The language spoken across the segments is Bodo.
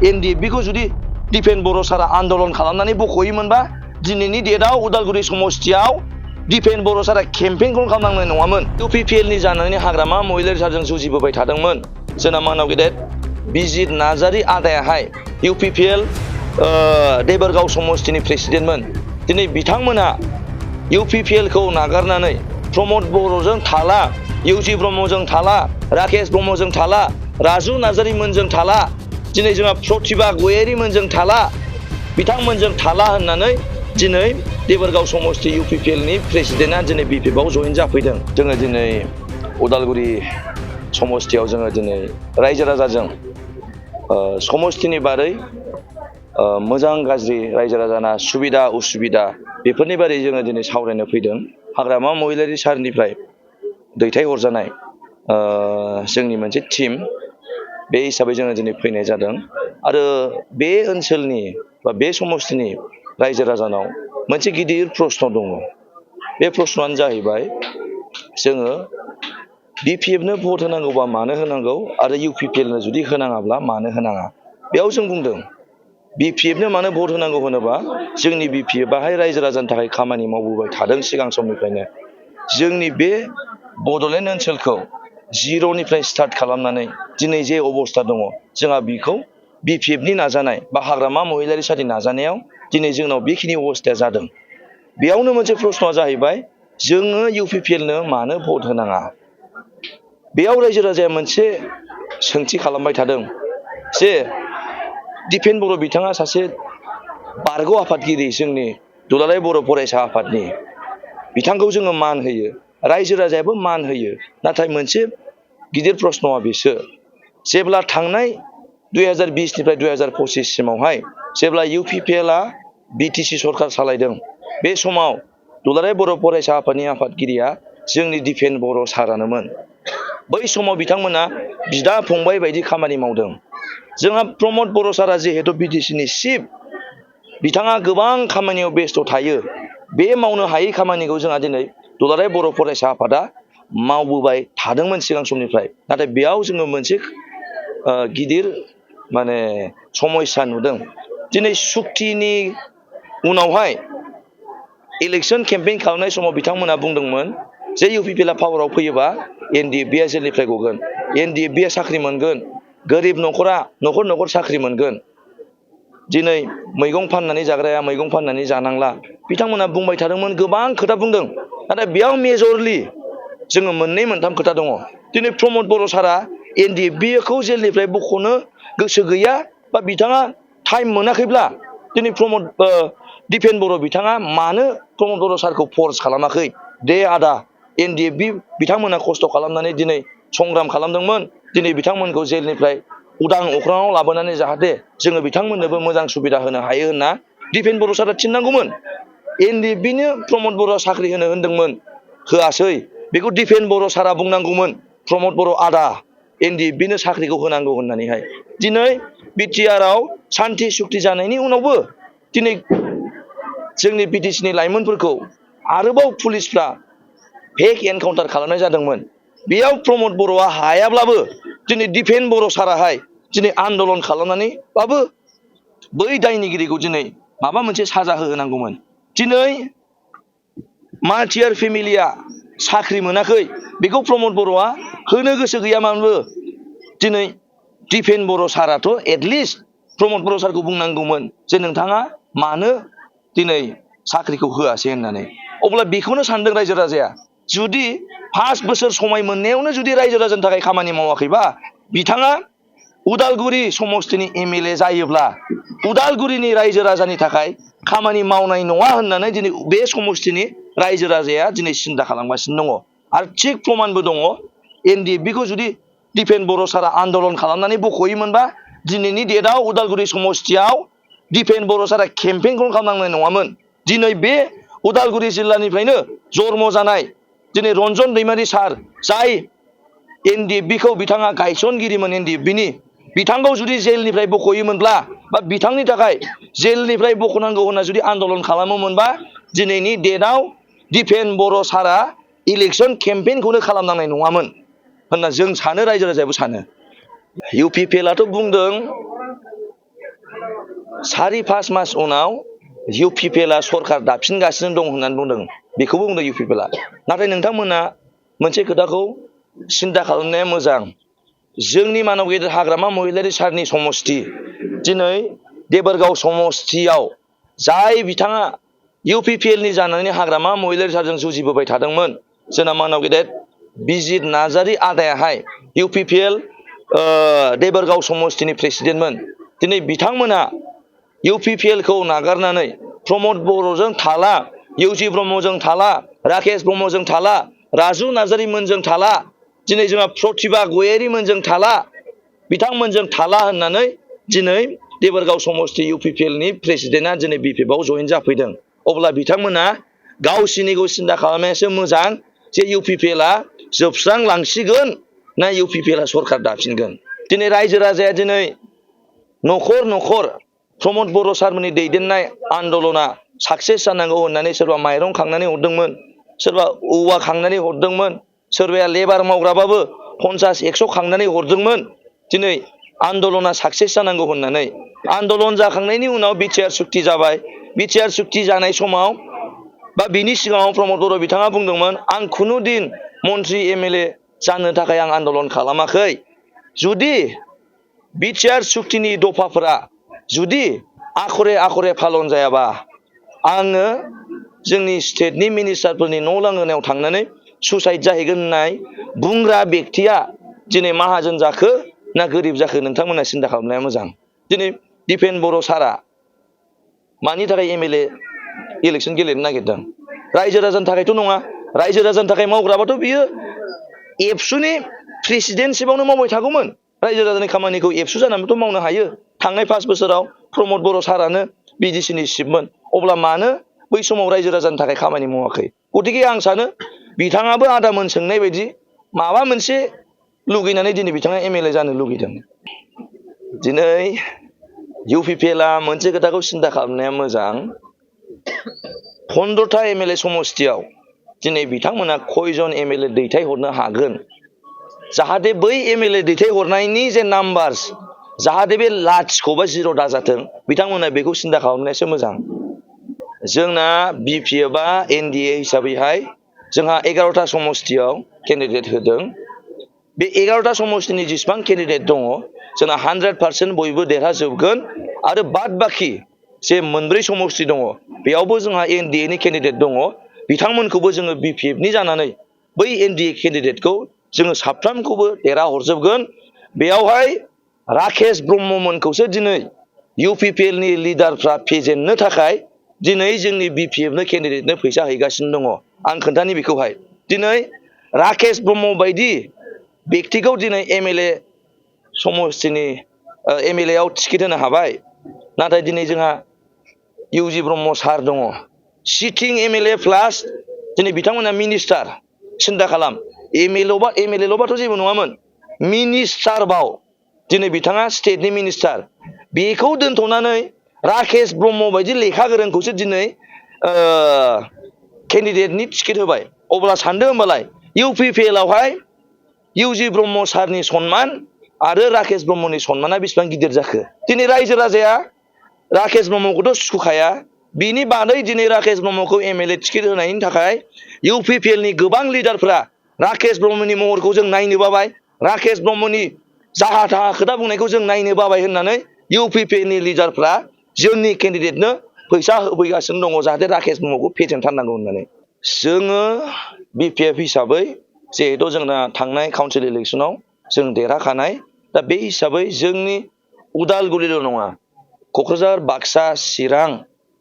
एनडिएफबिखौ जुदि दिपेन बर' सारा आन्दलन खालामनानै बख'योमोनबा दिनैनि डेटआव उदालगुरि समस्तियाव दिपेन बर' सारा केम्पेइनखौनो खालामनांनाय नङामोन। इउपिपिएलनि जानानै हाग्रामा महिलारि सारजों जुजिबोबाय थादोंमोन जोंना मानाव गेदेर बिजित नार्जारि आदायाहाय इउपिपिएल देबोरगाव समस्तिनि प्रेसिडेन्टमोन। दिनै बिथांमोना इउपिपिएलखौ नागारनानै प्रमद बर'जों थाला, इउजि ब्रह्मजों थाला, राकेश ब्रह्मजों थाला, राजु नार्जारि मोनजों थाला, दिनै जोंहा प्रतिभा गयारि मोनजों थाला, बिथांमोनजों थाला होननानै दिनै देबोरगाव समस्ति इउपिपिएलनि प्रेसिडेन्टआ दिनै बिपिएफआव जइन जाफैदों। जोङो दिनै उदालगुरि समस्तियाव जोङो दिनै रायजो राजाजों समस्तिनि बारै मोजां गाज्रि रायजो राजाना सुबिदा उसुबिदा बेफोरनि बारै जोङो दिनै सावरायनो फैदों। हाग्रामा महिलारि सारनिफ्राय दैथायहरजानाय जोंनि मोनसे टिम बे हिसाबै जोङो दिनै फैनाय जादों आरो बे ओनसोलनि बा बे समस्तिनि रायजो राजानाव मोनसे गिदिर प्रश्न दङ। बे प्रश्नआनो जाहैबाय जोङो बिपिएफनो भट होनांगौबा मानो होनांगौ आरो इउपिपिएलनो जुदि होनाङाब्ला मानो होनाङा। बेयाव जों बुंदों बिपिएफनो मानो भट होनांगौ होनोबा जोंनि बिपिएफआहाय रायजो राजानि थाखाय खामानि मावबोबाय थादों सिगां समनिफ्रायनो। जोंनि बे बड'लेण्ड ओनसोलखौ जिर'निफ्राय स्टार्ट खालामनानै दिनै जे अबस्था दङ जोंहा बेखौ बिपिएफनि नाजानाय बा हाग्रामा महिलारि सारनि नाजानायाव दिनै जोंनाव बेखिनि अबस्थाया जादों। बेयावनो मोनसे प्रश्नआ जाहैबाय जोङो इउपिपिएलनो मानो भट होनाङा। बेयाव रायजो राजाया मोनसे सोंथि खालामबाय थादों जे दिपेन बर' बिथाङा सासे बारग' आफादगिरि जोंनि दुलाराय बर' फरायसा आफादनि, बिथांखौ जोङो मान होयो, रायजो राजायाबो मान होयो। नाथाय मोनसे गिदिर प्रश्नआ बेसो जेब्ला थांनाय 2020निफ्राय 2025 सिमावहाय जेब्ला इउपिपिएलआ बिटिसि सरकार सालायदों बे समाव दुलाराय बर' फरायसा आफादनि आफादगिरिया जोंनि दिपेन बर' सारानोमोन। बै समाव बिथांमोना बिदा फंबाय बायदि खामानि मावदों। जोंहा प्रमद बर' सारा जिहेतु बिटिसिनि चिफ, बिथाङा गोबां खामानियाव बेस्थ' थायो। बे मावनो हायै खामानिखौ जोंहा दिनै दुलाराय बर' फरायसा आफादा मावबोबाय थादोंमोन सिगां समनिफ्राय। नाथाय बेयाव जोङो मोनसे गिदिर समस्या नुदों। दिनै सुक्तिनि उनावहाय इलेक्सन केम्पेइन खालामनाय समाव बिथांमोना बुंदोंमोन जे इउपिपिएलआ पावाराव फैयोबा एनडिएफबिआ जेलनिफ्राय गगोन, एनडिएफबिआ साख्रि मोनगोन, गोरिब न'खरा न'खर न'खर साख्रि मोनगोन, दिनै मैगं फाननानै जाग्राया मैगं फाननानै जानांला, बिथांमोना बुंबाय थादोंमोन, गोबां खोथा बुंदों। नाथाय बेयाव मेजरलि जोङो मोननै मोनथाम खोथा दङ। दिनै प्रमद बर' सारा एनडिएफबिखौ जेलनिफ्राय बख'नो गोसो गैया बा बिथाङा टाइम मोनाखैब्ला दिनै दिपेन बर' बिथाङा मानो प्रमद बर' सारखौ फर्स खालामाखै। दे आदा एनडिएफबि बिथांमोना खस्थ' खालामनानै दिनै संग्राम खालामदोंमोन, दिनै बिथांमोनखौ जेलनिफ्राय उदां अख्राङाव लाबोनानै जाहाथे जोङो बिथांमोननोबो मोजां सुबिदा होनो हायो होनना दिपेन बर' सारा थिननांगौमोन। एनडिएफबिनो प्रमद बर' साख्रि होनो होनदोंमोन, होआसै। बेखौ दिपेन बर' सारा बुंनांगौमोन, प्रमद बर' आदा एनडिएफबिनो साख्रिखौ होनांगौ होननानैहाय। दिनै बिटिआरआव सान्थि सुक्ति जानायनि उनावबो दिनै जोंनि बिटिसिनि लाइमोनफोरखौ आरोबाव पुलिसफ्रा फेक एनकाउन्टार खालामनाय जादोंमोन। बेयाव प्रमद बर'आ हायाब्लाबो दिनै दिपेन बर' साराहाय दिनै आन्दलन खालामनानैबाबो बै दायनिगिरिखौ दिनै माबा मोनसे साजा होनांगौमोन। दिनै मार्टियार फेमिलिया साख्रि मोनाखै, बेखौ प्रमद बर'आ होनो गोसो गैयामोनबो दिनै दिपेन बर' साराथ' एटलिस्ट प्रमद बर' सारखौ बुंनांगौमोन जे नोंथाङा मानो दिनै साख्रिखौ होआसै होननानै। अब्ला बेखौनो सानदों रायजो राजाया, जुदि 5 बोसोर समाय मोननायावनो जुदि रायजो राजानि थाखाय खामानि मावाखैबा बिथाङा उदालगुरि समस्तिनि एमएलए जायोब्ला उदालगुरिनि रायजो राजानि थाखाय खामानि मावनाय नङा होननानै दिनै बे समस्तिनि रायजो राजाया दिनै सिन्था खालामगासिनो दङ। आरो थिग प्रमानबो दङ, एनडिएफबिखौ जुदि दिपेन बर' सारा आन्दलन खालामनानै बख'योमोनबा दिनैनि डेटआव उदालगुरि समस्तियाव दिपेन बर' सारा केम्पेइनखौनो खालामनांनाय नङामोन। दिनै बे उदालगुरि जिल्लानिफ्रायनो जन्म जानाय दिनै रन्जन दैमारि सार, जाय एनडिएफबिखौ बिथाङा गायसनगिरिमोन एनडिएफबिनि, बिथांखौ जुदि जेलनिफ्राय बख'योमोनब्ला बा बिथांनि थाखाय जेलनिफ्राय बख'नांगौ होनना जुदि आन्दलन खालामोमोनबा दिनैनि डेटआव दिपेन बर' सारा इलेक्सन केम्पेइनखौनो खालामनांनाय नङामोन होनना जों सानो, रायजो राजायाबो सानो। इउपिपिएलआथ' बुंदों 4-5 मास उनाव UPPLआ सरखार दाफिनगासिनो दं होननानै बुंदों। बेखौबो बुंदों UPPLआ। नाथाय नोंथांमोना मोनसे खोथाखौ सिन्था खालामनाया मोजां। जोंनि मानव गेदेर हाग्रामा महिलारि सारनि समस्ति दिनै देबोरगाव समस्तियाव जाय बिथाङा UPPLनि जानानै हाग्रामा महिलारि सारजों जुजिबोबाय थादोंमोन, जोंना मानव गेदेर बिजित नार्जारि आदायाहाय UPPL देबोरगाव समस्तिनि प्रेसिडेन्टमोन। दिनै बिथांमोना UPPLखौ नागारनानै प्रमद बर'जों थाला, इउजि ब्रह्मजों थाला, राकेश ब्रह्मजों थाला, राजु नार्जारिमोनजों थाला, दिनै जोंहा प्रतिभा गयारिमोनजों थाला, बिथांमोनजों थाला होननानै दिनै देबोरगाव समस्ति UPPLनि प्रेसिडेन्टआ दिनै BPFआव जइन जाफैदों। अब्ला बिथांमोना गावसिनिखौ सिन्था खालामनायासो मोजां जे UPPLआ जोबस्रांलांसिगोन ना UPPLआ सरखार दाफिनगोन। दिनै रायजो राजाया दिनै न'खर न'खर प्रमद बर' सारमोननि दैदेननाय आन्दलना साक्सेस जानांगौ होननानै सोरबा माइरं खांनानै हरदोंमोन, सोरबा औवा खांनानै हरदोंमोन, सोरबाया लेबार मावग्राबाबो 50-100 खांनानै हरदोंमोन। दिनै आन्दलना साक्सेस जानांगौ होननानै आन्दलन जाखांनायनि उनाव बिटिआर सुक्ति जाबाय। बिटिआर सुक्ति जानाय समाव बा बिनि सिगाङाव प्रमद बर' बिथाङा बुंदोंमोन, आं खुनु दिन मन्त्रि MLA जानो थाखाय आं आन्दलन खालामाखै। जुदि बिटिआर सुक्तिनि दफाफोरा जुदि आखरे आखरे फालन जायाबा आङो जोंनि स्टेटनि मिनिस्टारफोरनि न' लांगोनायाव थांनानै सुसाइड जाहैगोन होननाय बुंग्रा बेक्तिया दिनै माहाजोन जाखो ना गोरिब जाखो नोंथांमोना सिन्था खालामनाया मोजां। दिनै दिपेन बर' सारा मानि थाखाय MLA इलेक्सन गेलेनो नागिरदों? रायजो राजानि थाखायथ' नङा। रायजो राजानि थाखाय मावग्राबाथ' बियो एबसुनि प्रेसिडेन्टशिपआवनो मावबाय थागौमोन। रायजो राजानि खामानिखौ एबसु जानानैबोथ' मावनो हायो। थांनाय 5 बोसोराव प्रमद बर' सारानो BDCनि चिफमोन। अब्ला मानो बै समाव रायजो राजानि थाखाय खामानि मावाखै? गतिके आं सानो बिथाङाबो आदामोन सोंनाय बायदि माबा मोनसे लुगैनानै दिनै बिथाङा MLA जानो लुगैदों। दिनै UPPLआ मोनसे खोथाखौ सिन्था खालामनाया मोजां। 15टा MLA समस्तियाव दिनै बिथांमोना खयजन MLA दैथायहरनो हागोन? जाहाथे बै MLA दैथायहरनायनि जे नाम्बार्स जाहाथे बे लाथिख' बा 0 दाजाथों, बिथांमोना बेखौ सिन्था खालामनायासो मोजां। जोंना BPFआ NDA हिसाबैहाय जोंहा 11टा समस्तियाव केन्डिडेट होदों। बे 11टा समस्तिनि जेसेबां केन्डिडेट दङ, जोंना 100% बयबो देरहाजोबगोन आरो बाद बाखि जे 4 समस्ति दङ बेयावबो जोंहा NDAनि केन्डिडेट दङ। बिथांमोनखौबो जोङो BPFनि जानानै बै NDA केन्डिडेटखौ जोङो साफ्रोमखौबो देरहाहरजोबगोन। बेयावहाय राकेश ब्रह्ममोनखौसो दिनै UPPLनि लिडारफ्रा फेजेननो थाखाय दिनै जोंनि BPFनो केन्डिडेटनो फैसा हैगासिनो दङ। आं खोन्थानि बेखौहाय। दिनै राकेश ब्रह्म बायदि बेक्तिखौ दिनै MLA समस्तिनि MLAआव टिकेट होनो हाबाय। नाथाय दिनै जोंहा इउजि ब्रह्म सार दङ, सिटिं MLA प्लास दिनै बिथांमोना मिनिस्टार। सिन्था खालाम, MLAल'बाथ' जेबो नङामोन, मिनिस्टार बाव दिनै बिथाङा स्टेटनि मिनिस्टार। बेखौ दोनथ'नानै राकेश ब्रह्म बायदि लेखा गोरोंखौसो दिनै केन्डिडेटनि टिकेट होबाय। अब्ला सानदो होमबालाय UPPLआवहाय इउजि ब्रह्म सारनि सन्मान आरो राकेश ब्रह्मनि सन्माना बेसेबां गिदिर जाखो? दिनै रायजो राजाया राकेश ब्रह्मखौथ' सुखुखाया। बिनि बादै दिनै राकेश ब्रह्मखौ MLA टिकेट होनायनि थाखाय UPPLनि गोबां लिडारफ्रा राकेश ब्रह्मनि महरखौ जों नायनो बाबाय, राकेश ब्रह्मनि जाहा थाहा खोथा बुंनायखौ जों नायनो बाबाय होननानै UPPLनि लिडारफ्रा जोंनि केन्डिडेटनो फैसा होफैगासिनो दङ जाहाथे राकेश ब्रह्मखौ फेजेनथारनांगौ होननानै। जोङो BPF हिसाबै जिहेथु जोंना थांनाय काउन्सिल इलेक्सनाव जों देरहाखानाय, दा बे हिसाबै जोंनि उदालगुरिल' नङा, क'क्राझार, बाक्सा, चिरां,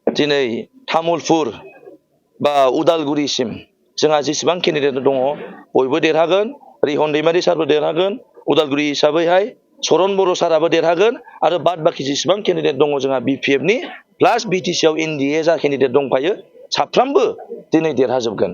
दिनै तामुलपुर बा उदालगुरिसिम जोंहा जेसेबां केन्डिडेट दङ बयबो देरहागोन। रिहन दैमारि सारबो देरहागोन। उदालगुरि हिसाबैहाय चरन बर' साराबो देरहागोन आरो बाद बाखि जेसेबां केन्डिडेट दङ जोंहा BPFनि प्लास BTCआव NDA जा केन्डिडेट दंफायो साफ्रामबो दिनै देरहाजोबगोन।